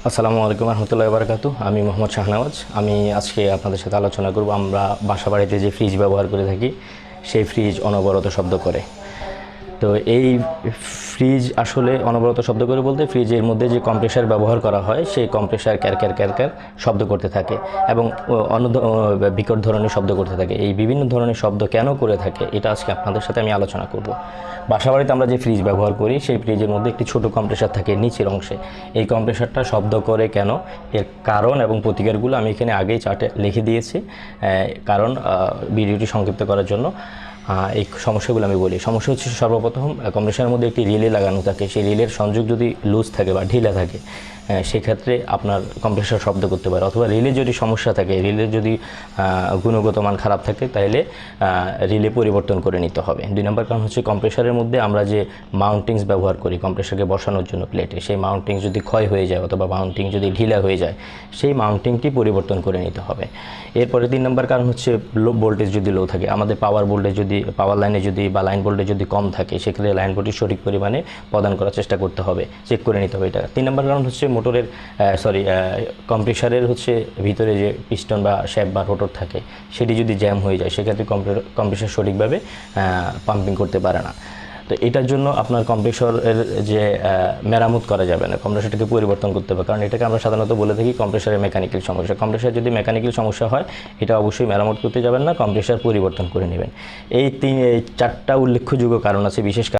আসসালামু আলাইকুম রহমতুল্লাহি ওয়া বারাকাতুহু। আমি মোহাম্মদ শাহনওয়াজ। আমি আজকে আপনাদের সাথে আলোচনা করব আমরা বাসাবাড়িতে যে ফ্রিজ ব্যবহার করে থাকি সেই ফ্রিজ অনবরত শব্দ করে। তো এই ফ্রিজ আসলে অনবরত শব্দ করে বলতে ফ্রিজের মধ্যে যে কম্প্রেসার ব্যবহার করা হয় সেই কম্প্রেসার ক্যারক্যার ক্যারক্যার শব্দ করতে থাকে এবং অন্য বিকট ধরনের শব্দ করতে থাকে। এই বিভিন্ন ধরনের শব্দ কেন করে থাকে এটা আজকে আপনাদের সাথে আমি আলোচনা করব। বাসাবাড়িতে আমরা যে ফ্রিজ ব্যবহার করি সেই ফ্রিজের মধ্যে একটি ছোট কম্প্রেসার থাকে নিচের অংশে। এই কম্প্রেসারটা শব্দ করে কেন, এর কারণ এবং প্রতিকারগুলো আমি এখানে আগেই চার্টে লিখে দিয়েছি, কারণ ভিডিওটি সংক্ষিপ্ত করার জন্য এই সমস্যাগুলো আমি বলি। সমস্যা হচ্ছে সর্বপ্রথম কম্প্রেসারের মধ্যে একটি রিলে লাগানো থাকে। সেই রিলের সংযোগ যদি লুজ থাকে বা ঢিলা থাকে সেক্ষেত্রে আপনার কম্প্রেসার শব্দ করতে পারে, অথবা রিলে যদি সমস্যা থাকে, রিলের যদি গুণগত মান খারাপ থাকে তাহলে রিলে পরিবর্তন করে নিতে হবে। 2 নম্বর কারণ হচ্ছে কম্প্রেসারের মধ্যে আমরা যে মাউন্টিংস ব্যবহার করি কম্প্রেসারকে বসানোর জন্য প্লেটে, সেই মাউন্টিংস যদি ক্ষয় হয়ে যায় অথবা মাউন্টিং যদি ঢিলা হয়ে যায় সেই মাউন্টিংটি পরিবর্তন করে নিতে হবে। এরপরে 3 নম্বর কারণ হচ্ছে লো ভোল্টেজ যদি লো থাকে, আমাদের পাওয়ার ভোল্টেজ যদি পাওয়ার লাইনে যদি বা লাইন ভোল্টেজ যদি কম থাকে সেক্ষেত্রে লাইন ভোল্টেজ সঠিক পরিমাণে প্রদান করার চেষ্টা করতে হবে, চেক করে নিতে হবে এটা। 3 নম্বর কারণ হচ্ছে মোটরের কম্প্রেসারের হচ্ছে ভিতরে যে পিস্টন বা শ্যাফট বা রোটর থাকে সেটি যদি জ্যাম হয়ে যায় সেক্ষেত্রে কম্প্রেসার সঠিকভাবে পাম্পিং করতে পারে না। তো এটার জন্য আপনার কম্প্রেসরের যে মেরামত করা যাবে না, কম্প্রেসরটাকে পরিবর্তন করতে হবে, কারণ এটাকে আমরা সাধারণত বলে থাকি কম্প্রেসরের মেকানিক্যাল সমস্যা। কম্প্রেসর যদি মেকানিক্যাল সমস্যা হয় এটা অবশ্যই মেরামত করতে যাবেন না, কম্প্রেসর পরিবর্তন করে নেবেন। এই 4টা উল্লেখযোগ্য কারণ আছে, বিশেষ